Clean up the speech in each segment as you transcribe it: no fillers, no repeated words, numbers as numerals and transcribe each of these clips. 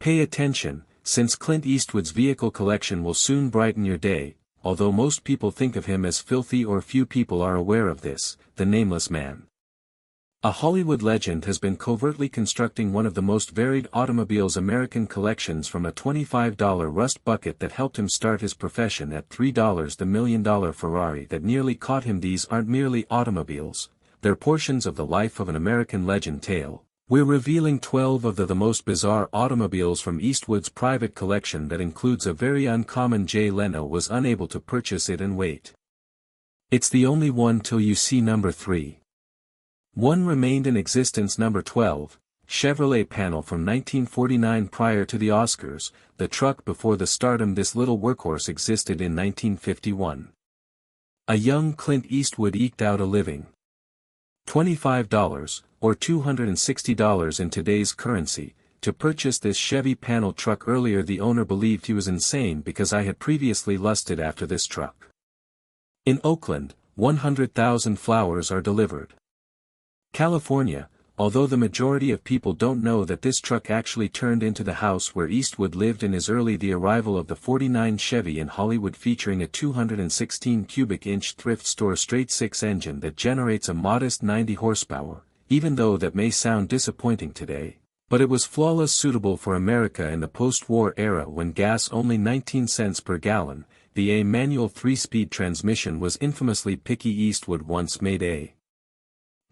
Pay attention, since Clint Eastwood's vehicle collection will soon brighten your day, although most people think of him as filthy or few people are aware of this, the Nameless Man. A Hollywood legend has been covertly constructing one of the most varied automobiles American collections from a $25 rust bucket that helped him start his profession at $3 the $1 million Ferrari that nearly caught him. These aren't merely automobiles, they're portions of the life of an American legend tale. We're revealing 12 of the most bizarre automobiles from Eastwood's private collection that includes a very uncommon Jay Leno was unable to purchase it and wait. It's the only one till you see number 3. One remained in existence. Number 12, Chevrolet panel from 1949. Prior to the Oscars, the truck before the stardom. This little workhorse existed in 1951. A young Clint Eastwood eked out a living. $25, or $260 in today's currency, to purchase this Chevy panel truck. Earlier the owner believed he was insane because I had previously lusted after this truck. In Oakland, 100,000 flowers are delivered. California, although the majority of people don't know that this truck actually turned into the house where Eastwood lived in his early. The arrival of the 49 Chevy in Hollywood, featuring a 216 cubic inch thrift store straight 6 engine that generates a modest 90 horsepower, even though that may sound disappointing today, but it was flawless, suitable for America in the post-war era when gas only 19 cents per gallon. The manual 3-speed transmission was infamously picky. Eastwood once made a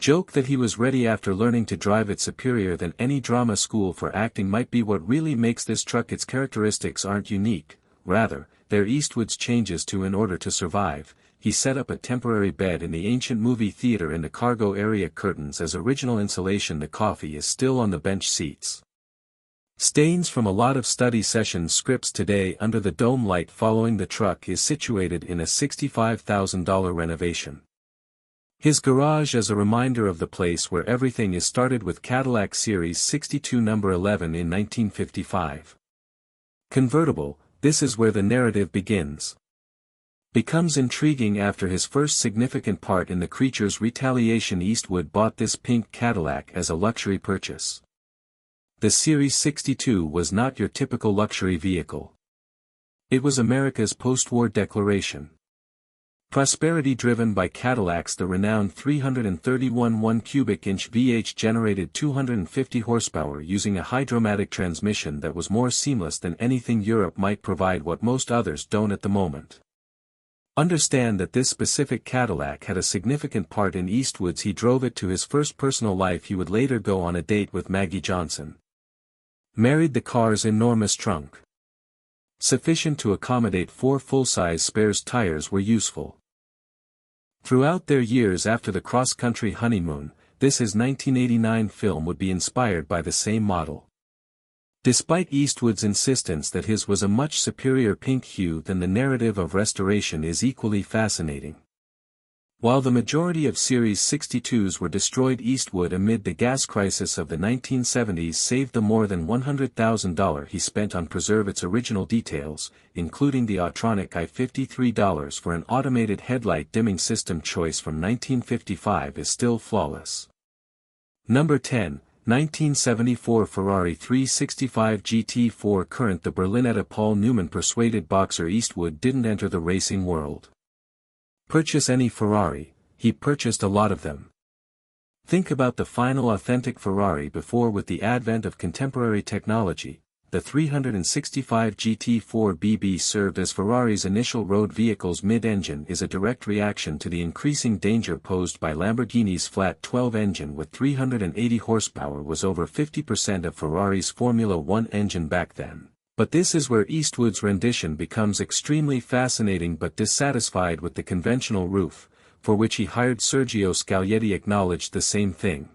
joke that he was ready after learning to drive it. Superior than any drama school for acting might be what really makes this truck. Its characteristics aren't unique, rather, they're Eastwood's changes to in order to survive. He set up a temporary bed in the ancient movie theater in the cargo area. Curtains as original insulation. The coffee is still on the bench seats. Stains from a lot of study session scripts today under the dome light following the truck is situated in a $65,000 renovation. His garage as a reminder of the place where everything is started with Cadillac Series 62 number 11 in 1955. Convertible, this is where the narrative begins. Becomes intriguing after his first significant part in The Creature's retaliation. Eastwood bought this pink Cadillac as a luxury purchase. The Series 62 was not your typical luxury vehicle. It was America's post-war declaration. Prosperity driven by Cadillacs. The renowned 331 1-cubic-inch V8 generated 250 horsepower using a hydromatic transmission that was more seamless than anything Europe might provide, what most others don't at the moment. Understand that this specific Cadillac had a significant part in Eastwood's. He drove it to his first personal life. He would later go on a date with Maggie Johnson. Married the car's enormous trunk, sufficient to accommodate 4 full-size spares tires, were useful. Throughout their years after the cross-country honeymoon, his 1989 film would be inspired by the same model. Despite Eastwood's insistence that his was a much superior pink hue, then the narrative of restoration is equally fascinating. While the majority of Series 62s were destroyed, Eastwood, amid the gas crisis of the 1970s, saved the more than $100,000 he spent on preserve its original details, including the Autronic I-53 for an automated headlight dimming system. Choice from 1955 is still flawless. Number 10, 1974 Ferrari 365 GT4 Current. The Berlinetta. Paul Newman persuaded boxer Eastwood didn't enter the racing world. Purchase any Ferrari, he purchased a lot of them. Think about the final authentic Ferrari before. With the advent of contemporary technology, the 365 GT4 BB served as Ferrari's initial road vehicle's mid-engine is a direct reaction to the increasing danger posed by Lamborghini's flat 12 engine with 380 horsepower. Was over 50% of Ferrari's Formula One engine back then. But this is where Eastwood's rendition becomes extremely fascinating. But dissatisfied with the conventional roof, for which he hired Sergio Scaglietti, acknowledged the same thing.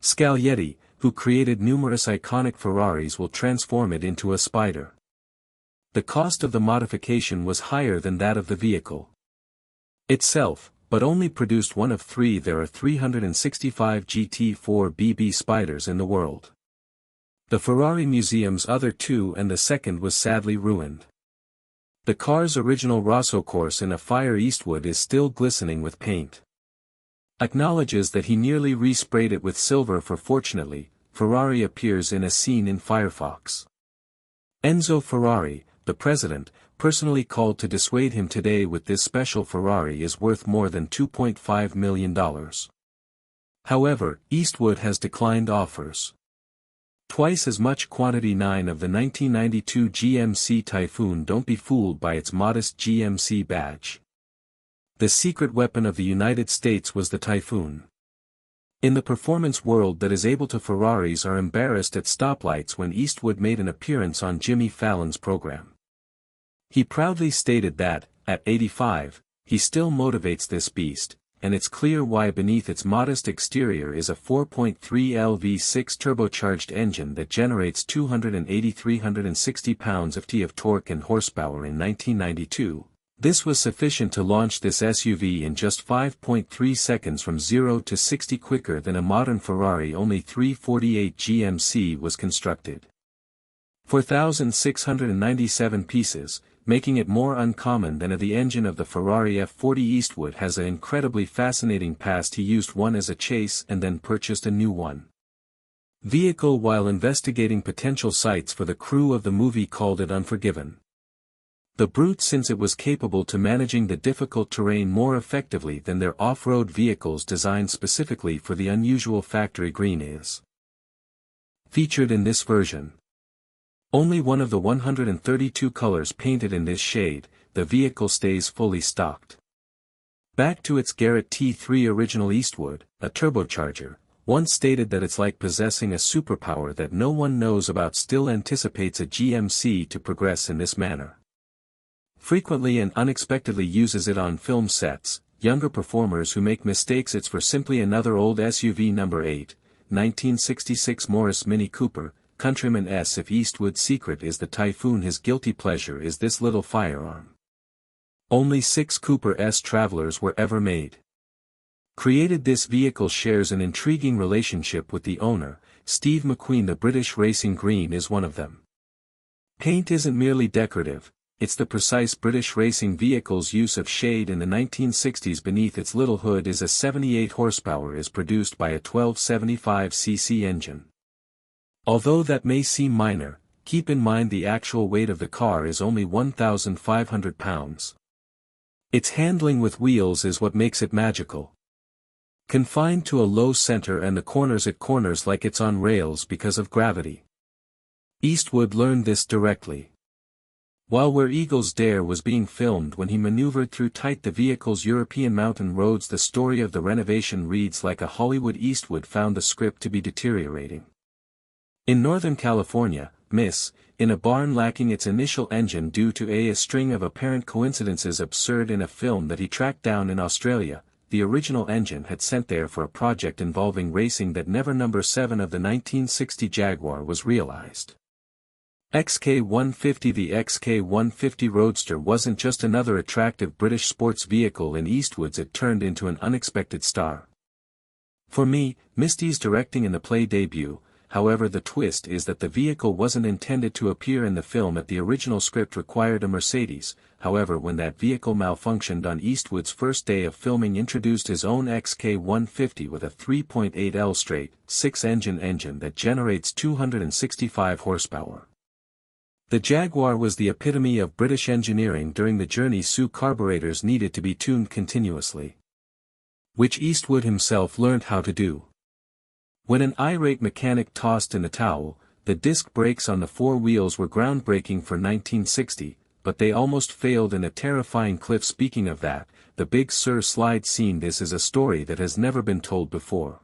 Scaglietti, who created numerous iconic Ferraris, will transform it into a Spider. The cost of the modification was higher than that of the vehicle itself, but only produced one of 3. There are 365 GT4 BB Spiders in the world. The Ferrari Museum's other 2, and the second was sadly ruined. The car's original Rosso course in a fire. Eastwood is still glistening with paint. Acknowledges that he nearly resprayed it with silver. For fortunately, Ferrari appears in a scene in Firefox. Enzo Ferrari, the president, personally called to dissuade him today with this special Ferrari is worth more than $2.5 million. However, Eastwood has declined offers. Twice as much quantity. 9 of the 1992 GMC Typhoon. Don't be fooled by its modest GMC badge. The secret weapon of the United States was the Typhoon. In the performance world that is able to, Ferraris are embarrassed at stoplights. When Eastwood made an appearance on Jimmy Fallon's program, he proudly stated that, at 85, he still motivates this beast, and it's clear why. Beneath its modest exterior is a 4.3 L V6 turbocharged engine that generates 360 pounds-feet of torque and horsepower. In 1992, this was sufficient to launch this SUV in just 5.3 seconds from 0 to 60, quicker than a modern Ferrari. Only 348 GMC was constructed. 4,697 pieces, making it more uncommon than the engine of the Ferrari F40. Eastwood has an incredibly fascinating past. He used one as a chase and then purchased a new vehicle while investigating potential sites for the crew of the movie, called it Unforgiven. The Brute, since it was capable to managing the difficult terrain more effectively than their off-road vehicles designed specifically for the unusual factory green, is featured in this version. Only one of the 132 colors painted in this shade, the vehicle stays fully stocked. Back to its Garrett T3 original. Eastwood, a turbocharger, once stated that it's like possessing a superpower that no one knows about. Still anticipates a GMC to progress in this manner. Frequently and unexpectedly uses it on film sets. Younger performers who make mistakes, it's for simply another old SUV. Number 8, 1966 Morris Mini Cooper, Countryman S. If Eastwood's secret is the Typhoon, his guilty pleasure is this little firearm. Only 6 Cooper S Travelers were ever made. Created. This vehicle shares an intriguing relationship with the owner, Steve McQueen. The British Racing Green is one of them. Paint isn't merely decorative, it's the precise British racing vehicle's use of shade in the 1960s. Beneath its little hood is a 78 horsepower is produced by a 1275cc engine. Although that may seem minor, keep in mind the actual weight of the car is only 1,500 pounds. Its handling with wheels is what makes it magical. Confined to a low center and the corners, it corners like it's on rails because of gravity. Eastwood learned this directly while Where Eagles Dare was being filmed, when he maneuvered through the vehicle's European mountain roads. The story of the renovation reads like a Hollywood. Eastwood found the script to be deteriorating. In Northern California, in a barn lacking its initial engine due to a string of apparent coincidences absurd in a film that he tracked down in Australia. The original engine had sent there for a project involving racing that never. Number 7 of the 1960 Jaguar was realized. XK150. The XK150 Roadster wasn't just another attractive British sports vehicle in Eastwood's, it turned into an unexpected star. For me, Misty's directing in the play debut. However, the twist is that the vehicle wasn't intended to appear in the film. At the original script required a Mercedes. However, when that vehicle malfunctioned on Eastwood's first day of filming, introduced his own XK150 with a 3.8 L straight 6-engine that generates 265 horsepower. The Jaguar was the epitome of British engineering during the journey. Carburetors needed to be tuned continuously, which Eastwood himself learned how to do. When an irate mechanic tossed in the towel, the disc brakes on the 4 wheels were groundbreaking for 1960, but they almost failed in a terrifying cliff. Speaking of that, the Big Sur slide scene. This is a story that has never been told before.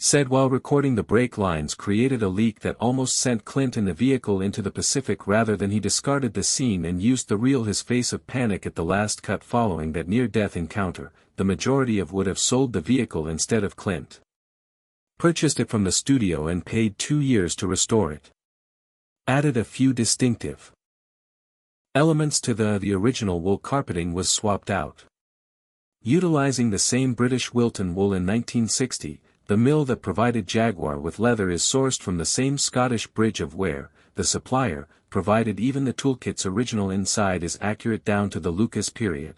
Said while recording, the brake lines created a leak that almost sent Clint and the vehicle into the Pacific. Rather than, he discarded the scene and used the real. His face of panic at the last cut following that near-death encounter. The majority of would have sold the vehicle instead of Clint purchased it from the studio and paid 2 years to restore it. Added a few distinctive elements to the original wool carpeting was swapped out. Utilizing the same British Wilton wool in 1960, the mill that provided Jaguar with leather is sourced from the same Scottish Bridge of Ware. The supplier provided even the toolkit's original inside is accurate down to the Lucas period.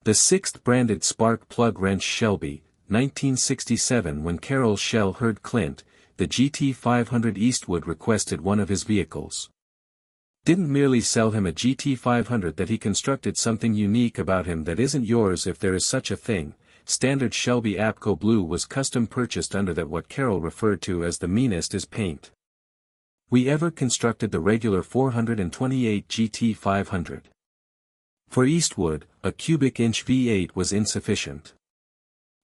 The 6th branded spark plug wrench Shelby, 1967. When Carol Shell heard Clint, the GT500 Eastwood requested one of his vehicles. Didn't merely sell him a GT500, that he constructed something unique about him that isn't yours if there is such a thing. Standard Shelby Apco Blue was custom purchased under that what Carroll referred to as the meanest is paint we ever constructed, the regular 428 GT500. For Eastwood, a cubic inch V8 was insufficient.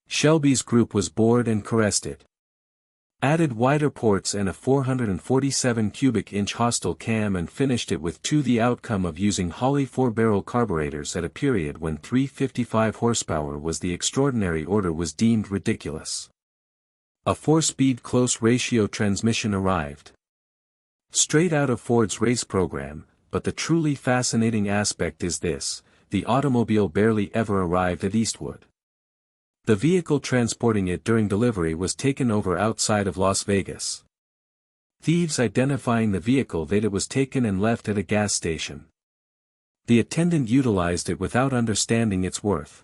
Shelby's group was bored and caressed it. Added wider ports and a 447 cubic inch hostile cam and finished it with two, the outcome of using Holley 4-barrel carburetors at a period when 355 horsepower was the extraordinary order was deemed ridiculous. A 4-speed close ratio transmission arrived. Straight out of Ford's race program, but the truly fascinating aspect is this: the automobile barely ever arrived at Eastwood. The vehicle transporting it during delivery was taken over outside of Las Vegas. Thieves identifying the vehicle that it was taken and left at a gas station. The attendant utilized it without understanding its worth.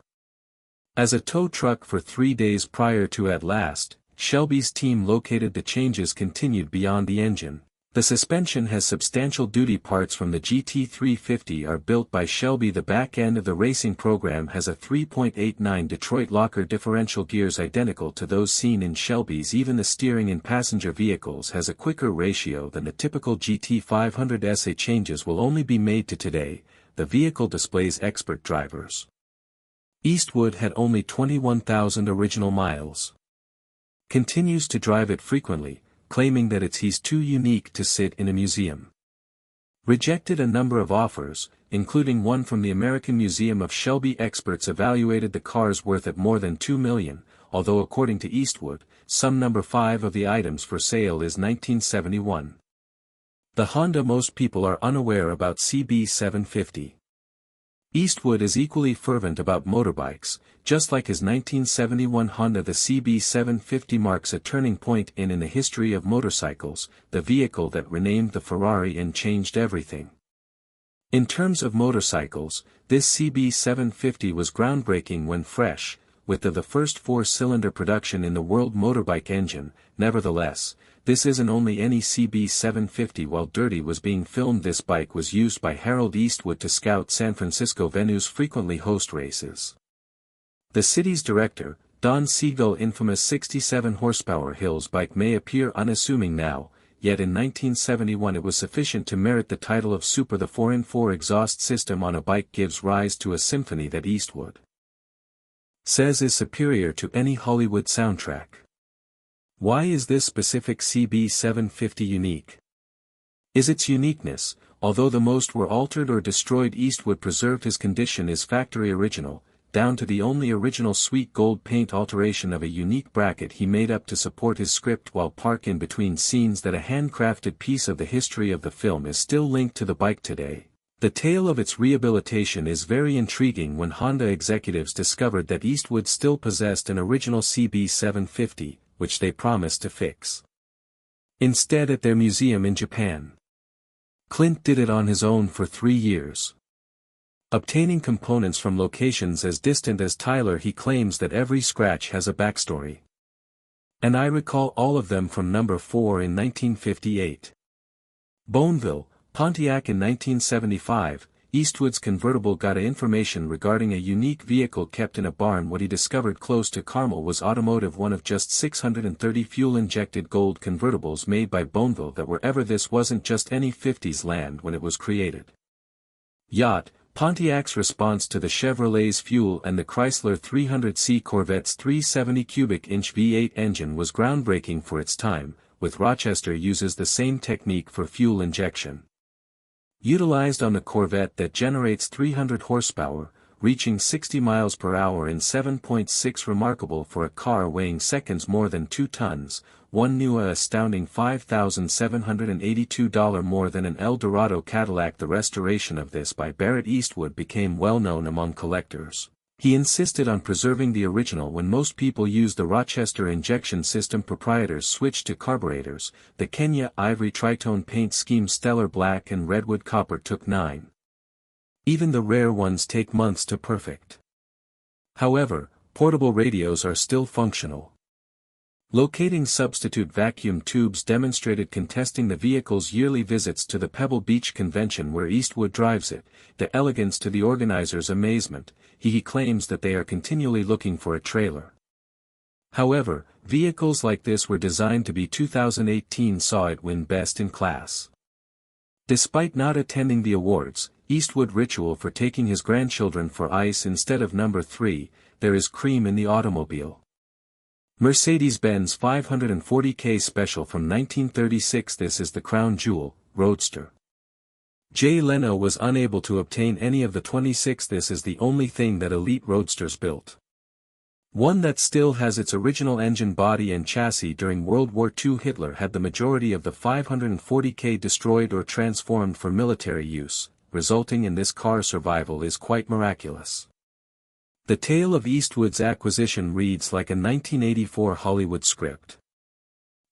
As a tow truck for 3 days prior to at last, Shelby's team located the changes continued beyond the engine. The suspension has substantial duty parts from the GT350 are built by Shelby. The back end of the racing program has a 3.89 Detroit Locker differential gears identical to those seen in Shelby's. Even the steering in passenger vehicles has a quicker ratio than the typical GT500 SA. Changes will only be made to today. The vehicle displays expert drivers. Eastwood had only 21,000 original miles. Continues to drive it frequently, claiming that he's too unique to sit in a museum. Rejected a number of offers, including one from the American Museum of Shelby. Experts evaluated the car's worth at more than $2 million, although according to Eastwood, some number 5 of the items for sale is 1971. The Honda most people are unaware about CB750. Eastwood is equally fervent about motorbikes, just like his 1971 Honda. The CB750 marks a turning point in the history of motorcycles, the vehicle that renamed the Ferrari and changed everything. In terms of motorcycles, this CB750 was groundbreaking when fresh, with the first 4-cylinder production in the world motorbike engine. Nevertheless, this isn't only any CB750. While Dirty was being filmed, this bike was used by Harold Eastwood to scout San Francisco venues, frequently host races. The city's director, Don Siegel, infamous 67 horsepower Hills bike may appear unassuming now, yet in 1971 it was sufficient to merit the title of Super. The 4x4 exhaust system on a bike gives rise to a symphony that Eastwood says is superior to any Hollywood soundtrack. Why is this specific CB750 unique? Is its uniqueness, although the most were altered or destroyed, Eastwood preserved his condition is factory original, down to the only original sweet gold paint alteration of a unique bracket he made up to support his script while parked in between scenes. That a handcrafted piece of the history of the film is still linked to the bike today. The tale of its rehabilitation is very intriguing. When Honda executives discovered that Eastwood still possessed an original CB750, which they promised to fix instead at their museum in Japan. Clint did it on his own for 3 years. Obtaining components from locations as distant as Tyler, he claims that every scratch has a backstory. And I recall all of them from number 4 in 1958. Bonneville, Pontiac in 1975, Eastwood's convertible got information regarding a unique vehicle kept in a barn. What he discovered close to Carmel was automotive, one of just 630 fuel-injected gold convertibles made by Bonneville that wherever this wasn't just any 50s land when it was created. Yacht, Pontiac's response to the Chevrolet's fuel and the Chrysler 300C Corvette's 370 cubic inch V8 engine was groundbreaking for its time, with Rochester uses the same technique for fuel injection utilized on the Corvette that generates 300 horsepower, reaching 60 miles per hour in 7.6, remarkable for a car weighing seconds more than 2 tons, one new astounding $5,782 more than an El Dorado Cadillac. The restoration of this by Barrett Eastwood became well known among collectors. He insisted on preserving the original when most people used the Rochester injection system. Proprietors switched to carburetors. The Kenya ivory tritone paint scheme, stellar black and redwood copper, took 9. Even the rare ones take months to perfect. However, portable radios are still functional. Locating substitute vacuum tubes demonstrated contesting the vehicle's yearly visits to the Pebble Beach convention where Eastwood drives it, the elegance to the organizers' amazement. He claims that they are continually looking for a trailer. However, vehicles like this were designed to be 2018 saw it win Best in Class. Despite not attending the awards, Eastwood ritual for taking his grandchildren for ice instead of number 3, there is cream in the automobile. Mercedes-Benz 540K Special from 1936. This is the crown jewel, Roadster. Jay Leno was unable to obtain any of the 26. This is the only thing that elite Roadsters built. One that still has its original engine body and chassis. During World War II, Hitler had the majority of the 540K destroyed or transformed for military use, resulting in this car's survival is quite miraculous. The tale of Eastwood's acquisition reads like a 1984 Hollywood script.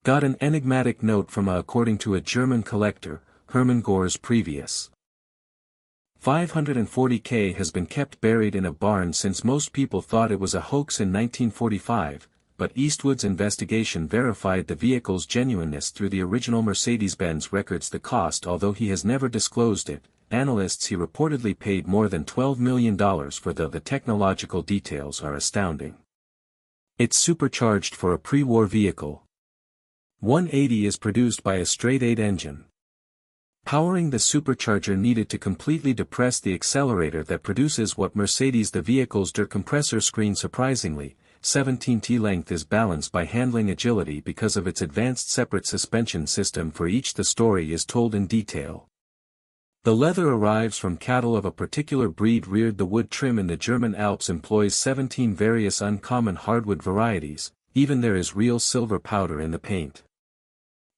Got an enigmatic note from according to a German collector, Hermann Gore's previous 540K has been kept buried in a barn since most people thought it was a hoax in 1945, but Eastwood's investigation verified the vehicle's genuineness through the original Mercedes-Benz records. The cost, although he has never disclosed it, analysts he reportedly paid more than $12 million for. The technological details are astounding. It's supercharged for a pre-war vehicle. 180 is produced by a straight-8 engine. Powering the supercharger needed to completely depress the accelerator that produces what Mercedes the vehicle's dirt compressor screen. Surprisingly, 17T length is balanced by handling agility because of its advanced separate suspension system for each. The story is told in detail. The leather arrives from cattle of a particular breed reared. The wood trim in the German Alps employs 17 various uncommon hardwood varieties, even there is real silver powder in the paint.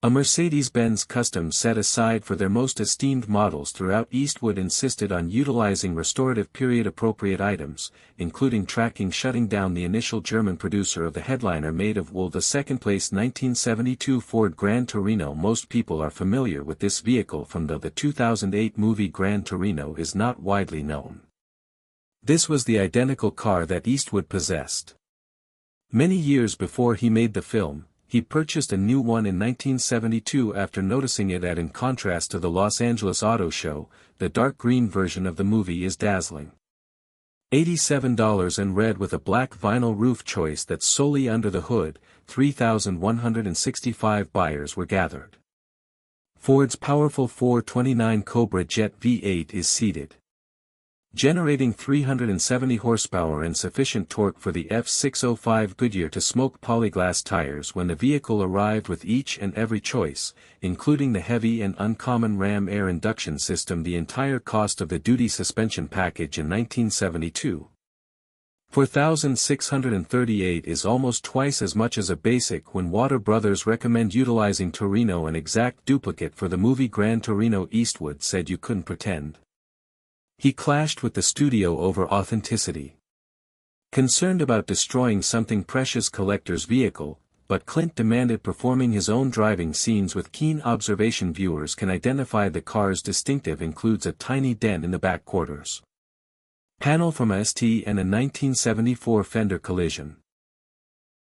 A Mercedes-Benz custom set aside for their most esteemed models throughout. Eastwood insisted on utilizing restorative period-appropriate items, including tracking shutting down the initial German producer of the headliner made of wool. The second-place 1972 Ford Gran Torino. Most people are familiar with this vehicle from the 2008 movie Gran Torino is not widely known. This was the identical car that Eastwood possessed. Many years before he made the film, he purchased a new one in 1972 after noticing it in contrast to the Los Angeles Auto Show. The dark green version of the movie is dazzling. $87 and red with a black vinyl roof. Choice that's solely under the hood. 3,165 buyers were gathered. Ford's powerful 429 Cobra Jet V8 is seated, generating 370 horsepower and sufficient torque for the F605 Goodyear to smoke polyglass tires. When the vehicle arrived with each and every choice, including the heavy and uncommon Ram air induction system, the entire cost of the duty suspension package in 1972, $4,638, is almost twice as much as a basic. When Water Brothers recommend utilizing Torino, an exact duplicate for the movie Gran Torino, Eastwood said you couldn't pretend. He clashed with the studio over authenticity. Concerned about destroying something precious, collector's vehicle, but Clint demanded performing his own driving scenes with keen observation. Viewers can identify the car's distinctive includes a tiny dent in the back quarters panel from a ST and a 1974 Fender collision.